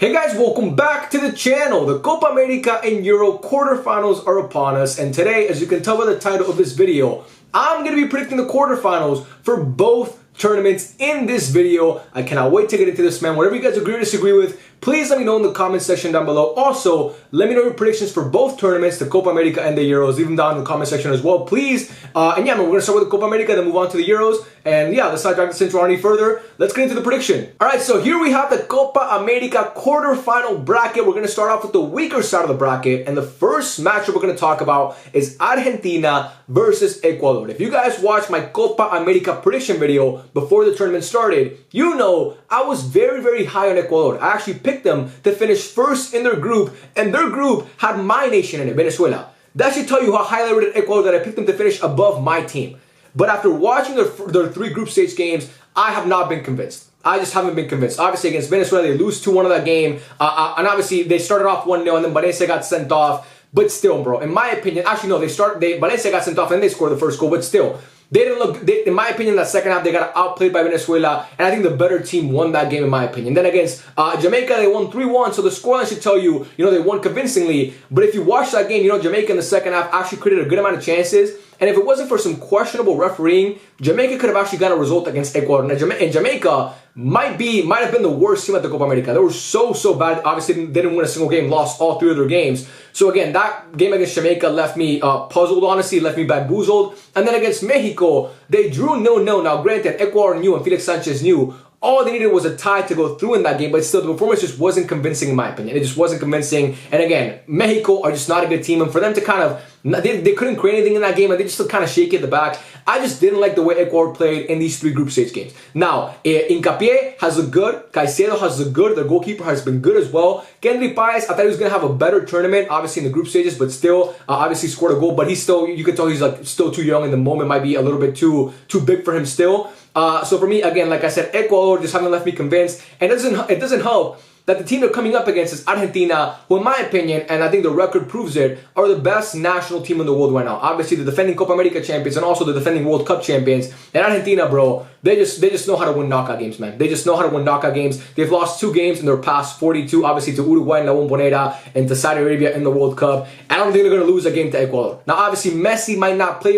Hey guys, welcome back to the channel. The Copa America and Euro quarterfinals are upon us, and today, as you can tell by the title of this video, I'm going to be predicting the quarterfinals for both tournaments in this video. I cannot wait to get into this, man. Whatever you guys agree or disagree with, please let me know in the comment section down below. Also, let me know your predictions for both tournaments, the Copa America and the Euros. Leave them down in the comment section as well, please. And yeah, man, we're going to start with the Copa America, then move on to the Euros. And yeah, let's not drag this intro any further. Let's get into the prediction. All right, so here we have the Copa America quarterfinal bracket. We're going to start off with the weaker side of the bracket. And the first matchup we're going to talk about is Argentina versus Ecuador. If you guys watched my Copa America prediction video before the tournament started, you know I was very, very high on Ecuador. I actually picked them to finish first in their group, and their group had my nation in it, Venezuela. That should tell you how highly I rated Ecuador, that I picked them to finish above my team. But after watching their three group stage games, I have not been convinced. I just haven't been convinced. Obviously, against Venezuela, they lose 2-1 of that game. And obviously, they started off 1-0, and then Valencia got sent off. But still, bro, in my opinion, actually, no, Valencia got sent off, and they scored the first goal. But still, they didn't look, in my opinion, that second half, they got outplayed by Venezuela. And I think the better team won that game, in my opinion. Then against Jamaica, they won 3-1. So the scoreline should tell you, they won convincingly. But if you watch that game, Jamaica in the second half actually created a good amount of chances. And if it wasn't for some questionable refereeing, Jamaica could have actually got a result against Ecuador. And Jamaica might have been the worst team at the Copa America. They were so bad. Obviously, they didn't win a single game, lost all three of their games. So again, that game against Jamaica left me puzzled, honestly, left me bamboozled. And then against Mexico, they drew 0-0. Now, granted, Ecuador knew and Felix Sanchez knew all they needed was a tie to go through in that game, but still, the performance just wasn't convincing in my opinion. It just wasn't convincing. And again, Mexico are just not a good team, and for them to kind of, they couldn't create anything in that game, and they just still kind of shaky at the back. I just didn't like the way Ecuador played in these three group stage games. Now, Hincapié has looked good. Caicedo has looked good. Their goalkeeper has been good as well. Kendry Páez, I thought he was going to have a better tournament, obviously in the group stages, but still, obviously scored a goal. But he's still, you could tell he's like still too young in the moment, might be a little bit too big for him still. So for me, again, like I said, Ecuador just haven't left me convinced. And it doesn't help that the team they're coming up against is Argentina, who in my opinion, and I think the record proves it, are the best national team in the world right now. Obviously, the defending Copa America champions and also the defending World Cup champions. And Argentina, bro, they just know how to win knockout games, man. They just know how to win knockout games. They've lost 2 games in their past 42, obviously to Uruguay in La Bombonera and to Saudi Arabia in the World Cup. I don't think they're going to lose a game to Ecuador. Now, obviously, Messi might not play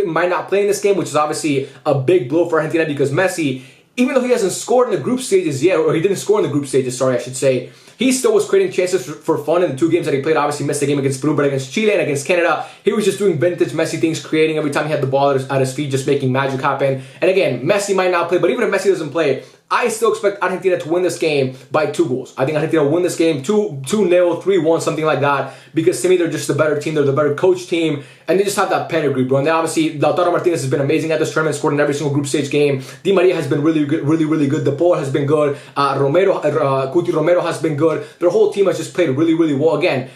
in this game, which is obviously a big blow for Argentina because Messi, even though he hasn't scored in the group stages yet, or he didn't score in the group stages, sorry, I should say, he still was creating chances for fun in the 2 games that he played. Obviously missed the game against Peru, but against Chile and against Canada, he was just doing vintage Messi things, creating every time he had the ball at his feet, just making magic happen. And again, Messi might not play, but even if Messi doesn't play, I still expect Argentina to win this game by 2 goals. I think Argentina will win this game 2-0, 3-1, something like that. Because to me, they're just the better team. They're the better coach team. And they just have that pedigree, bro. And then obviously, Lautaro Martinez has been amazing at this tournament, scored in every single group stage game. Di Maria has been really good, really good. De Paul has been good. Cuti Romero has been good. Their whole team has just played really well. Again,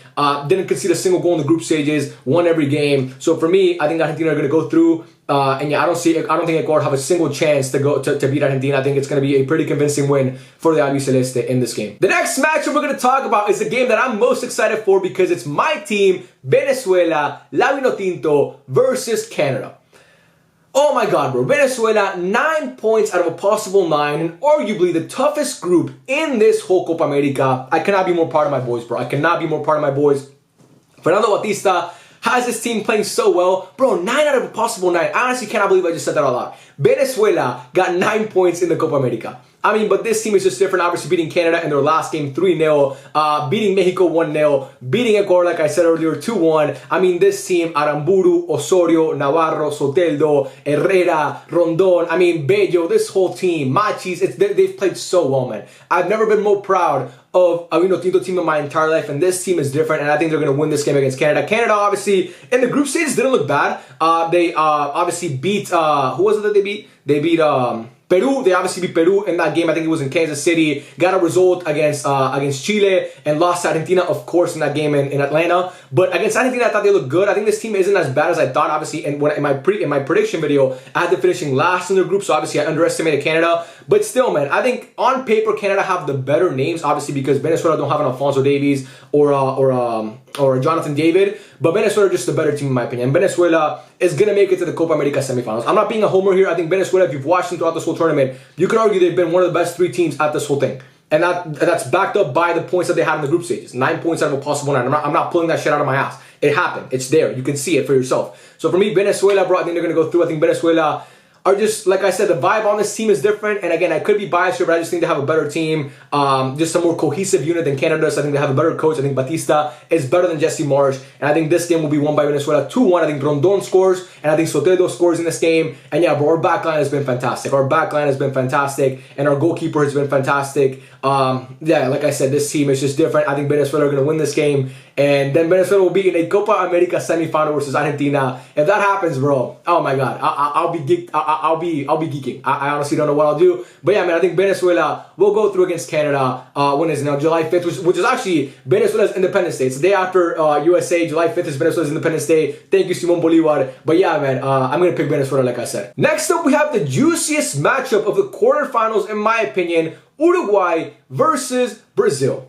didn't concede a single goal in the group stages, won every game. So for me, I think Argentina are going to go through. And yeah, I don't think Ecuador have a single chance to beat Argentina. I think it's going to be a pretty convincing win for the Albiceleste in this game. The next matchup we're going to talk about is the game that I'm most excited for because it's my team, Venezuela, La Vinotinto versus Canada. Oh my God, bro. Venezuela, 9 points out of a possible 9, and arguably the toughest group in this whole Copa America. I cannot be more proud of my boys, bro. I cannot be more proud of my boys. Fernando Batista has this team playing so well. Bro, 9 out of a possible 9. I honestly cannot believe I just said that out loud. Venezuela got 9 points in the Copa America. I mean, but this team is just different. Obviously beating Canada in their last game 3-0, beating Mexico 1-0, beating Ecuador, like I said earlier, 2-1. I mean, this team, Aramburu, Osorio, Navarro, Soteldo, Herrera, Rondon, I mean, Bello, this whole team, Machis, they've played so well, man. I've never been more proud of a Vinotinto team in my entire life, and this team is different, and I think they're going to win this game against Canada. Canada, obviously, in the group stages, didn't look bad. They obviously beat, who was it that they beat? They beat Peru. They obviously beat Peru in that game. I think it was in Kansas City. Got a result against Chile and lost to Argentina, of course, in that game in Atlanta. But against Argentina, I thought they looked good. I think this team isn't as bad as I thought. Obviously, in my prediction video, I had them finishing last in their group, so obviously I underestimated Canada. But still, man, I think on paper Canada have the better names, obviously because Venezuela don't have an Alfonso Davies or Jonathan David. But Venezuela are just the better team in my opinion. Venezuela is going to make it to the Copa America semifinals. I'm not being a homer here. I think Venezuela, if you've watched them throughout this whole tournament, you could argue they've been one of the best 3 teams at this whole thing. And that's backed up by the points that they had in the group stages. 9 points out of a possible 9. I'm not pulling that shit out of my ass. It happened. It's there. You can see it for yourself. So for me, Venezuela, bro, I think they're going to go through. I think Venezuela are just, like I said, the vibe on this team is different. And again, I could be biased here, but I just think they have a better team. Just a more cohesive unit than Canada. So I think they have a better coach. I think Batista is better than Jesse Marsh. And I think this game will be won by Venezuela 2-1. I think Rondon scores. And I think Soteldo scores in this game. And yeah, bro, our backline has been fantastic. Our backline has been fantastic. And our goalkeeper has been fantastic. Yeah, like I said, this team is just different. I think Venezuela are going to win this game. And then Venezuela will be in a Copa America semifinal versus Argentina. If that happens, bro, oh my God, I'll be geeked. I'll be geeking. I honestly don't know what I'll do. But yeah, man, I think Venezuela will go through against Canada. When is it now? July 5th, which is actually Venezuela's Independence Day. It's the day after USA. July 5th is Venezuela's Independence Day. Thank you, Simon Bolivar. But yeah, man, I'm going to pick Venezuela, like I said. Next up, we have the juiciest matchup of the quarterfinals, in my opinion, Uruguay versus Brazil.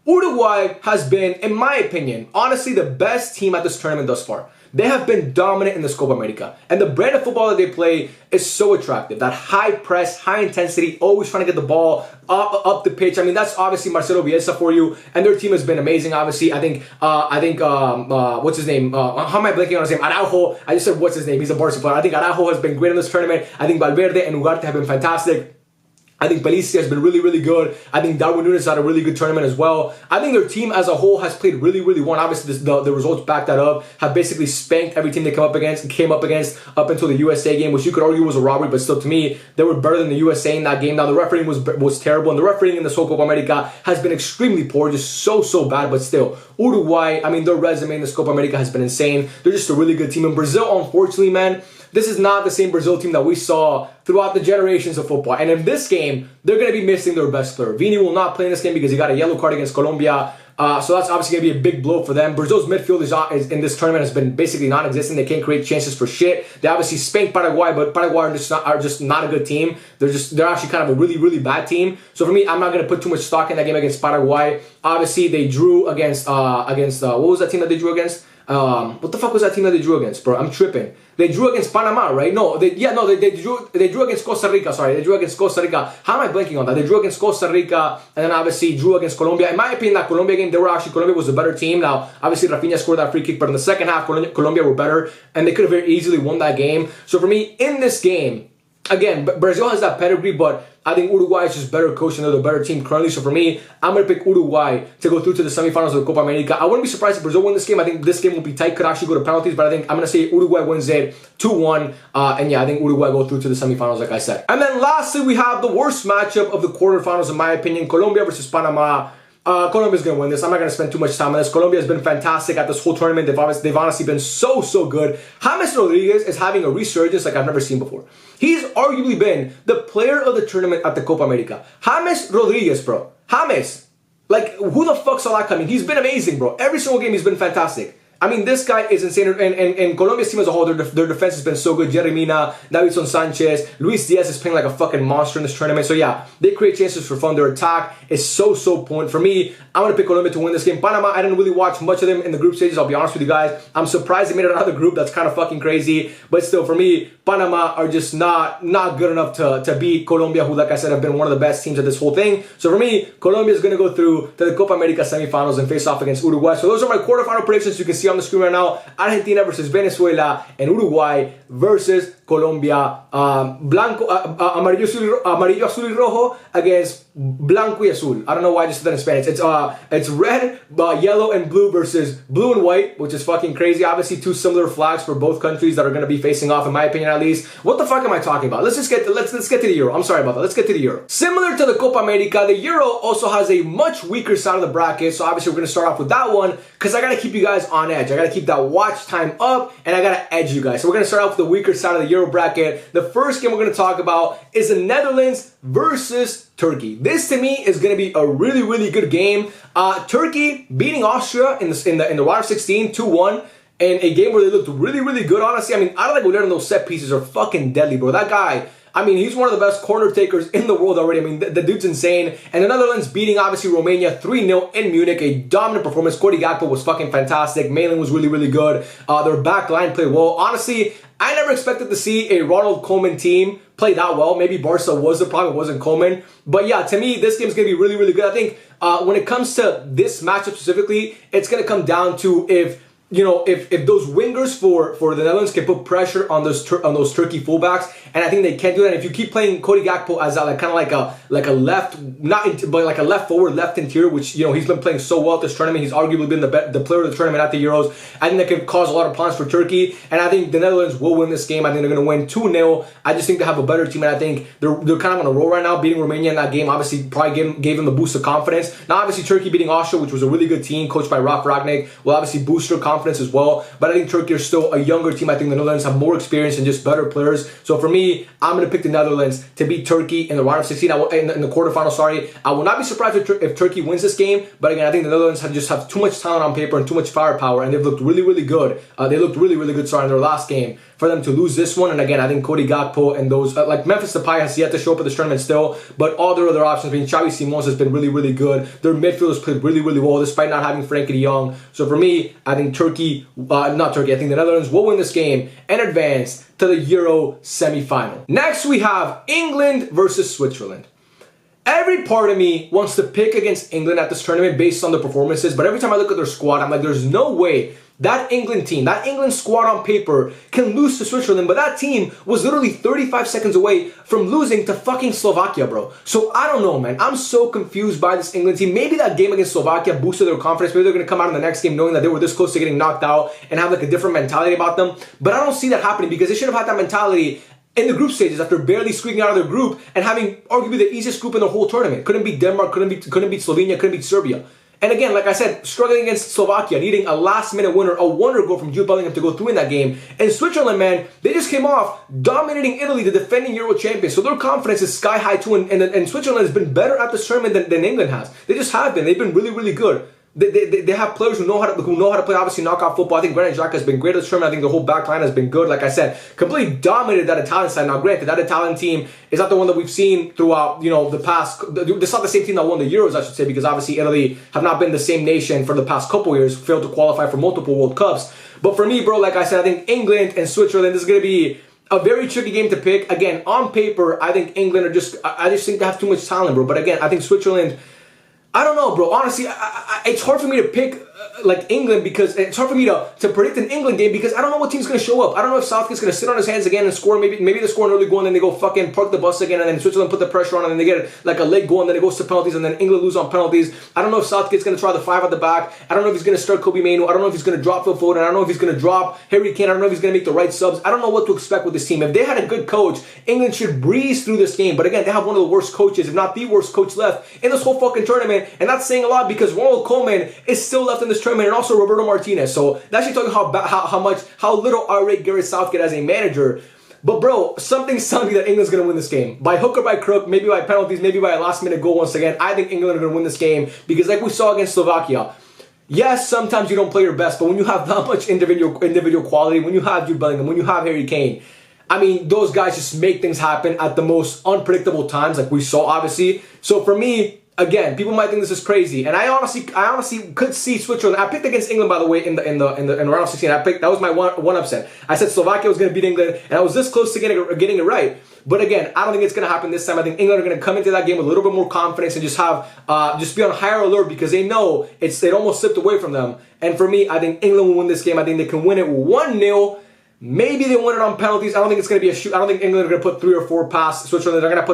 Uruguay has been, in my opinion, honestly the best team at this tournament thus far. They have been dominant in this Copa America. And the brand of football that they play is so attractive. That high press, high intensity, always trying to get the ball up the pitch. I mean, that's obviously Marcelo Bielsa for you. And their team has been amazing, obviously. I think, what's his name? How am I blanking on his name? Araujo. I just said, what's his name? He's a Barca player. I think Araujo has been great in this tournament. I think Valverde and Ugarte have been fantastic. I think Pelicia has been really, really good. I think Darwin Núñez had a really good tournament as well. I think their team as a whole has played really, really well. Obviously, the results back that up. Have basically spanked every team they came up against up until the USA game, which you could argue was a robbery, but still, to me, they were better than the USA in that game. Now, the refereeing was terrible, and the refereeing in the Copa America has been extremely poor, just so bad, but still. Uruguay, I mean, their resume in this Copa America has been insane. They're just a really good team. And Brazil, unfortunately, man, this is not the same Brazil team that we saw throughout the generations of football. And in this game, they're going to be missing their best player. Vini will not play in this game because he got a yellow card against Colombia. So that's obviously going to be a big blow for them. Brazil's midfield is in this tournament has been basically non-existent. They can't create chances for shit. They obviously spanked Paraguay, but Paraguay are just not a good team. They're actually kind of a really, really bad team. So for me, I'm not going to put too much stock in that game against Paraguay. Obviously, they drew against what was that team that they drew against? What the fuck was that team that they drew against, bro? I'm tripping. They drew against Panama, right? No, they drew against Costa Rica. Sorry, they drew against Costa Rica. How am I blanking on that? They drew against Costa Rica and then obviously drew against Colombia. In my opinion, that Colombia game, Colombia was a better team. Now, obviously, Rafinha scored that free kick, but in the second half, Colombia were better and they could have very easily won that game. So for me, in this game, again, Brazil has that pedigree, but I think Uruguay is just better coached and they're the better team currently. So for me, I'm going to pick Uruguay to go through to the semifinals of the Copa America. I wouldn't be surprised if Brazil win this game. I think this game will be tight, could actually go to penalties, but I think I'm going to say Uruguay wins it 2-1. And yeah, I think Uruguay go through to the semifinals, like I said. And then lastly, we have the worst matchup of the quarterfinals, in my opinion, Colombia versus Panama. Colombia's going to win this. I'm not going to spend too much time on this. Colombia has been fantastic at this whole tournament. They've honestly been so good. James Rodriguez is having a resurgence like I've never seen before. He's arguably been the player of the tournament at the Copa America. James Rodriguez, bro. James. Like, who the fuck saw that coming? He's been amazing, bro. Every single game he's been fantastic. I mean, this guy is insane. And Colombia's team as a whole, their defense has been so good. Jerry Mina, Davinson Sanchez, Luis Diaz is playing like a fucking monster in this tournament. So yeah, they create chances for fun. Their attack is so point. For me, I'm going to pick Colombia to win this game. Panama, I didn't really watch much of them in the group stages, I'll be honest with you guys. I'm surprised they made it out of the group. That's kind of fucking crazy. But still, for me, Panama are just not good enough to beat Colombia, who, like I said, have been one of the best teams of this whole thing. So for me, Colombia is going to go through to the Copa America semifinals and face off against Uruguay. So those are my quarterfinal predictions you can see on the screen right now. Argentina versus Venezuela and Uruguay versus Colombia. Amarillo, azul y rojo against blanco y azul. I don't know why I just said that in Spanish. It's red, yellow, and blue versus blue and white, which is fucking crazy. Obviously, two similar flags for both countries that are going to be facing off, in my opinion, at least. What the fuck am I talking about? Let's get to the Euro. I'm sorry about that. Let's get to the Euro. Similar to the Copa America, the Euro also has a much weaker side of the bracket. So obviously, we're going to start off with that one because I got to keep you guys on edge. I got to keep that watch time up, and I got to edge you guys. So we're going to start off with the weaker side of the Euro bracket. The first game we're going to talk about is the Netherlands versus Turkey. This to me is going to be a really good game. Turkey beating Austria in the round of 16 2-1 in a game where they looked really good. Honestly, I mean, Arda Güler and those set pieces are fucking deadly, bro. That guy, I mean, he's one of the best corner takers in the world already. I mean, the dude's insane. And the Netherlands beating, obviously, Romania 3-0 in Munich. A dominant performance. Cody Gakpo was fucking fantastic. Malin was really, really good. Their back line played well. Honestly, I never expected to see a Ronald Koeman team play that well. Maybe Barca was the problem. It wasn't Koeman. But yeah, to me, this game's going to be really, really good. I think when it comes to this matchup specifically, it's going to come down to if those wingers for the Netherlands can put pressure on those Turkey fullbacks, and I think they can do that. And if you keep playing Cody Gakpo as like a left, but like a left forward, left interior, which he's been playing so well at this tournament. He's arguably been the player of the tournament at the Euros. I think that can cause a lot of problems for Turkey, and I think the Netherlands will win this game. I think they're going to win 2-0. I just think they have a better team, and I think they're kind of on a roll right now. Beating Romania in that game obviously probably gave them a boost of confidence. Now obviously Turkey beating Austria, which was a really good team coached by Ralf Rangnick, will obviously boost their confidence as well. But I think Turkey are still a younger team. I think the Netherlands have more experience and just better players. So for me, I'm going to pick the Netherlands to beat Turkey in the round of 16. In the quarterfinal, sorry. I will not be surprised if Turkey wins this game. But again, I think the Netherlands just have too much talent on paper and too much firepower, and they've looked really, really good. They looked really, really good, in their last game. For them to lose this one, and again, I think Cody Gakpo and those, like Memphis Depay has yet to show up at this tournament still, but all their other options, I mean, Xavi Simons has been really, really good. Their midfielders played really, really well, despite not having Frankie de Jong. So for me, I think I think the Netherlands will win this game and advance to the Euro semi-final. Next, we have England versus Switzerland. Every part of me wants to pick against England at this tournament based on the performances, but every time I look at their squad, I'm like, there's no way that England team, that England squad on paper can lose to Switzerland, but that team was literally 35 seconds away from losing to fucking Slovakia, bro. So I don't know, man. I'm so confused by this England team. Maybe that game against Slovakia boosted their confidence. Maybe they're going to come out in the next game knowing that they were this close to getting knocked out and have like a different mentality about them. But I don't see that happening because they should have had that mentality in the group stages after barely squeaking out of their group and having arguably the easiest group in the whole tournament. Couldn't beat Denmark, couldn't beat Slovenia, couldn't beat Serbia. And again, like I said, struggling against Slovakia, needing a last-minute winner, a wonder goal from Jude Bellingham to go through in that game. And Switzerland, man, they just came off dominating Italy, the defending Euro champions. So their confidence is sky high too. And Switzerland has been better at this tournament than England has. They just have been. They've been really, really good. They have players who know how to play obviously knockout football. I think Granit Xhaka has been great at this tournament. I think the whole back line has been good. Like I said, completely dominated that Italian side. Now, granted, that Italian team is not the one that we've seen throughout the past. It's not the same team that won the Euros, I should say, because obviously Italy have not been the same nation for the past couple years, failed to qualify for multiple World Cups. But for me, bro, like I said, I think England and Switzerland, this is going to be a very tricky game to pick. Again, on paper, I think England I just think they have too much talent, bro. But again, I think Switzerland, I don't know, bro. Honestly, it's hard for me to pick like England because it's hard for me to predict an England game because I don't know what team's going to show up. I don't know if Southgate's going to sit on his hands again and score. Maybe they score an early goal and then they go fucking park the bus again and then Switzerland put the pressure on and then they get like a late goal and then it goes to penalties and then England lose on penalties. I don't know if Southgate's going to try the 5 at the back. I don't know if he's going to start Kobe Mainoo. I don't know if he's going to drop Phil Foden. I don't know if he's going to drop Harry Kane. I don't know if he's going to make the right subs. I don't know what to expect with this team. If they had a good coach, England should breeze through this game. But again, they have one of the worst coaches, if not the worst coach left in this whole fucking tournament. And that's saying a lot because Ronald Koeman is still left in this tournament and also Roberto Martinez. So that's actually talking how little I rate Gareth Southgate as a manager. But bro, something's telling me that England's going to win this game. By hook or by crook, maybe by penalties, maybe by a last minute goal once again. I think England are going to win this game because like we saw against Slovakia, yes, sometimes you don't play your best, but when you have that much individual quality, when you have Jude Bellingham, when you have Harry Kane, I mean, those guys just make things happen at the most unpredictable times like we saw obviously. So for me, again, people might think this is crazy, and I honestly could see Switzerland. I picked against England, by the way, in the round of 16. That was my one upset. I said Slovakia was going to beat England, and I was this close to getting it right. But again, I don't think it's going to happen this time. I think England are going to come into that game with a little bit more confidence and just be on higher alert because they know it almost slipped away from them. And for me, I think England will win this game. I think they can win it 1-0. Maybe they win it on penalties. I don't think it's going to be a shoot. I don't think England are going to put 3 or 4 past Switzerland. They're not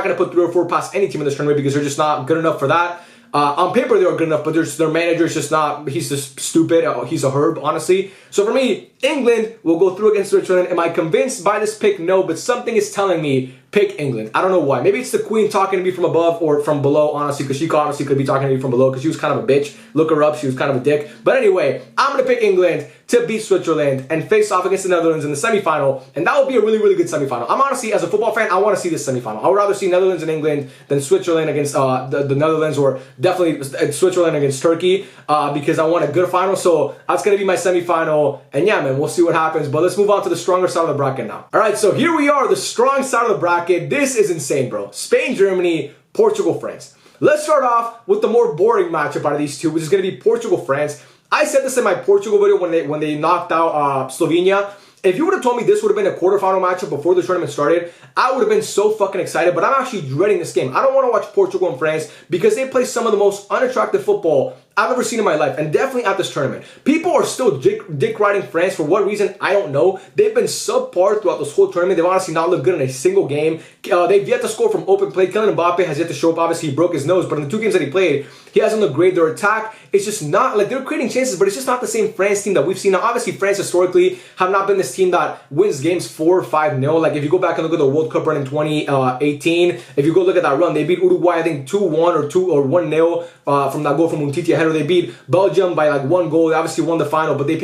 going to put 3 or 4 past any team in this tournament because they're just not good enough for that. On paper, they are good enough, but their manager is just not. He's just stupid. He's a herb, honestly. So for me, England will go through against Switzerland. Am I convinced by this pick? No, but something is telling me pick England. I don't know why. Maybe it's the Queen talking to me from above or from below, honestly, because she honestly could be talking to me from below because she was kind of a bitch. Look her up. She was kind of a dick. But anyway, I'm going to pick England to beat Switzerland and face off against the Netherlands in the semifinal, and that would be a really, really good semifinal. I'm honestly, as a football fan, I want to see this semifinal. I would rather see Netherlands and England than Switzerland against the Netherlands, or definitely Switzerland against Turkey, because I want a good final. So that's going to be my semifinal, and yeah, man, we'll see what happens. But let's move on to the stronger side of the bracket now. All right, so here we are, the strong side of the bracket. This is insane, bro. Spain, Germany, Portugal, France. Let's start off with the more boring matchup out of these two, which is going to be Portugal, France. I said this in my Portugal video when they knocked out Slovenia. If you would have told me this would have been a quarterfinal matchup before the tournament started, I would have been so fucking excited, but I'm actually dreading this game. I don't want to watch Portugal and France because they play some of the most unattractive football I've ever seen in my life, and definitely at this tournament. People are still dick riding France for what reason, I don't know. They've been subpar throughout this whole tournament. They've honestly not looked good in a single game. They've yet to score from open play. Kylian Mbappe has yet to show up. Obviously, he broke his nose, but in the 2 games that he played, he hasn't looked great. Their attack, it's just not, like, they're creating chances, but it's just not the same France team that we've seen. Now, obviously, France historically have not been this team that wins games 4 or 5-0. Like, if you go back and look at the World Cup run in 2018, if you go look at that run, they beat Uruguay, I think 2-1 or 1-0 from that goal from Umtiti ahead, or they beat Belgium by like 1 goal. They obviously won the final, but they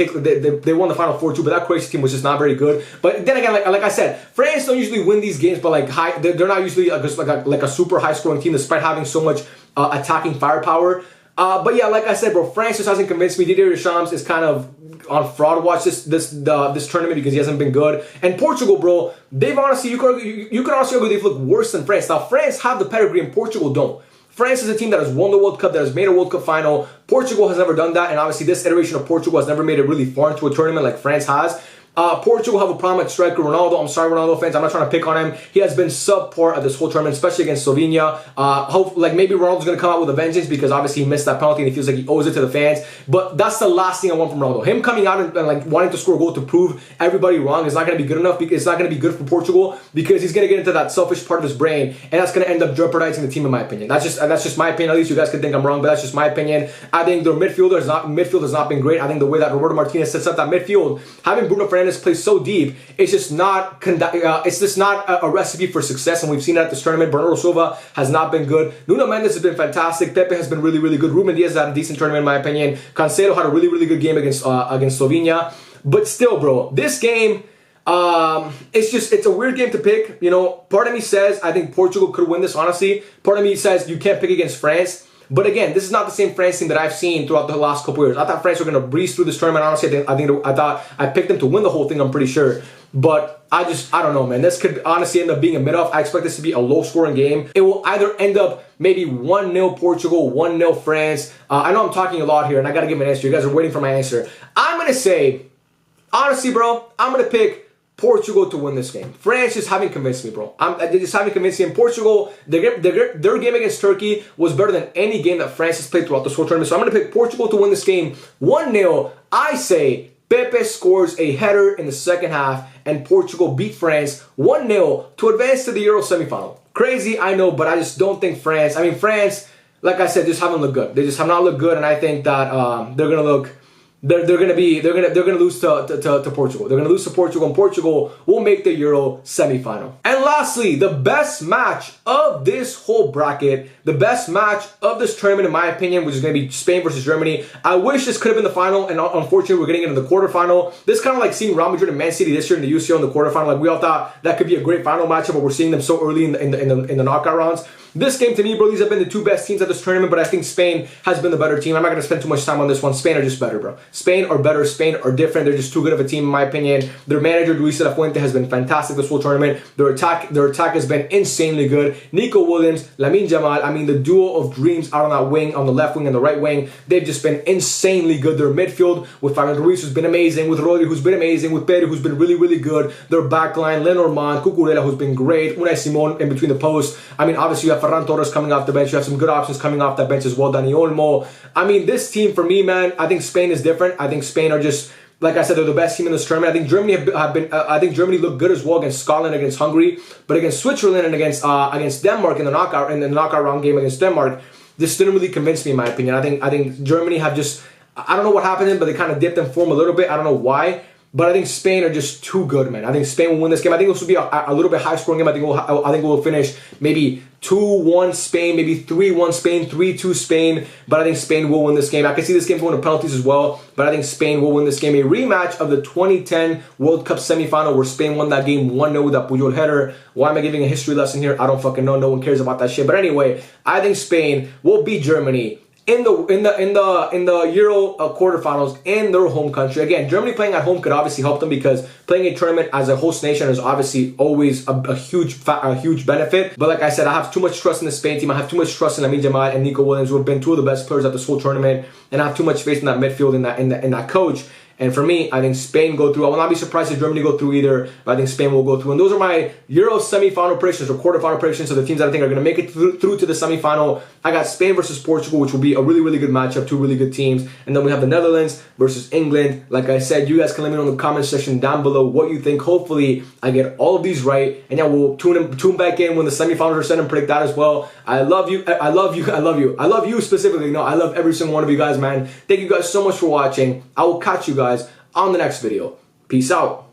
won the final 4-2. But that Croatia team was just not very good. But then again, like I said, France don't usually win these games, but like they're not usually like a super high scoring team, despite having so much attacking firepower. But yeah, like I said, bro, France just hasn't convinced me. Didier Deschamps is kind of on fraud watch this tournament because he hasn't been good. And Portugal, bro, they've honestly, you could honestly argue they've looked worse than France. Now, France have the pedigree and Portugal don't. France is a team that has won the World Cup, that has made a World Cup final. Portugal has never done that, and obviously this iteration of Portugal has never made it really far into a tournament like France has. Portugal have a problem at striker Ronaldo. I'm sorry, Ronaldo fans. I'm not trying to pick on him. He has been subpar at this whole tournament, especially against Slovenia. Like maybe Ronaldo's going to come out with a vengeance because obviously he missed that penalty and he feels like he owes it to the fans. But that's the last thing I want from Ronaldo. Him coming out and like wanting to score a goal to prove everybody wrong is not going to be good enough. It's not going to be good for Portugal because he's going to get into that selfish part of his brain, and that's going to end up jeopardizing the team, in my opinion. That's just my opinion. At least you guys could think I'm wrong, but that's just my opinion. I think their midfield has not been great. I think the way that Roberto Martinez sets up that midfield, having Bruno Fernandes play so deep, it's just not a recipe for success, and we've seen that at this tournament. Bernardo Silva has not been good. Nuno Mendes has been fantastic. Pepe has been really, really good. Ruben Diaz had a decent tournament, in my opinion. Cancelo had a really, really good game against Slovenia. But still, bro, this game, it's a weird game to pick. You know, part of me says I think Portugal could win this, honestly. Part of me says you can't pick against France. But again, this is not the same France team that I've seen throughout the last couple years. I thought France were going to breeze through this tournament. Honestly, I thought I picked them to win the whole thing, I'm pretty sure. But I don't know, man. This could honestly end up being a mid-off. I expect this to be a low-scoring game. It will either end up maybe 1-0 Portugal, 1-0 France. I know I'm talking a lot here, and I got to give an answer. You guys are waiting for my answer. I'm going to say, honestly, bro, I'm going to pick Portugal to win this game. France just haven't convinced me, bro. They just haven't convinced me. And Portugal, their game against Turkey was better than any game that France has played throughout this whole tournament. So I'm going to pick Portugal to win this game 1-0. I say Pepe scores a header in the second half and Portugal beat France 1-0 to advance to the Euro semifinal. Crazy, I know, but I just don't think France, France, like I said, just haven't looked good. They just have not looked good, and I think that they're going to look... They're gonna lose to Portugal. They're gonna lose to Portugal, and Portugal will make the Euro semifinal. And lastly, the best match of this whole bracket, the best match of this tournament, in my opinion, which is gonna be Spain versus Germany. I wish this could have been the final, and unfortunately, we're getting into the quarterfinal. This kind of like seeing Real Madrid and Man City this year in the UCL in the quarterfinal. Like we all thought that could be a great final matchup, but we're seeing them so early in the knockout rounds. This game, to me, bro, these have been the two best teams at this tournament, but I think Spain has been the better team. I'm not going to spend too much time on this one. Spain are just better, bro. Spain are better. Spain are different. They're just too good of a team, in my opinion. Their manager, Luis de la Fuente, has been fantastic this whole tournament. Their attack has been insanely good. Nico Williams, Lamine Yamal, the duo of dreams out on that wing, on the left wing and the right wing, they've just been insanely good. Their midfield, with Fabian Ruiz, who's been amazing, with Rodri, who's been amazing, with Pedri, who's been really, really good. Their backline, Lenormand, Cucurella, who's been great, Unai Simon in between the posts. Obviously, you have Ferran Torres coming off the bench. You have some good options coming off that bench as well. Dani Olmo. This team, for me, man, I think Spain is different. I think Spain are just, like I said, they're the best team in this tournament. I think Germany I think Germany looked good as well against Scotland, against Hungary, but against Switzerland and against Denmark in the knockout round game against Denmark, this didn't really convince me, in my opinion. I think Germany have just, I don't know what happened, but they kind of dipped in form a little bit. I don't know why. But I think Spain are just too good, man. I think Spain will win this game. I think this will be a little bit high scoring game. I think we'll finish maybe 2-1 Spain, maybe 3-1 Spain, 3-2 Spain. But I think Spain will win this game. I can see this game going to penalties as well. But I think Spain will win this game. A rematch of the 2010 World Cup semifinal where Spain won that game 1-0 with that Puyol header. Why am I giving a history lesson here? I don't fucking know. No one cares about that shit. But anyway, I think Spain will beat Germany in the Euro quarterfinals in their home country. Again, Germany playing at home could obviously help them because playing a tournament as a host nation is obviously always a huge benefit. But like I said, I have too much trust in the Spain team. I have too much trust in Lamine Yamal and Nico Williams, who have been two of the best players at this whole tournament, and I have too much faith in that midfield and in that coach. And for me, I think Spain go through. I will not be surprised if Germany go through either, but I think Spain will go through. And those are my Euro semi-final predictions or quarterfinal predictions of the teams that I think are going to make it through to the semi-final. I got Spain versus Portugal, which will be a really, really good matchup, two really good teams. And then we have the Netherlands versus England. Like I said, you guys can let me know in the comment section down below what you think. Hopefully, I get all of these right. And yeah, we'll tune back in when the semi-finals are set and predict that as well. I love you. I love you. I love you. I love you specifically. No, I love every single one of you guys, man. Thank you guys so much for watching. I will catch you guys on the next video. Peace out.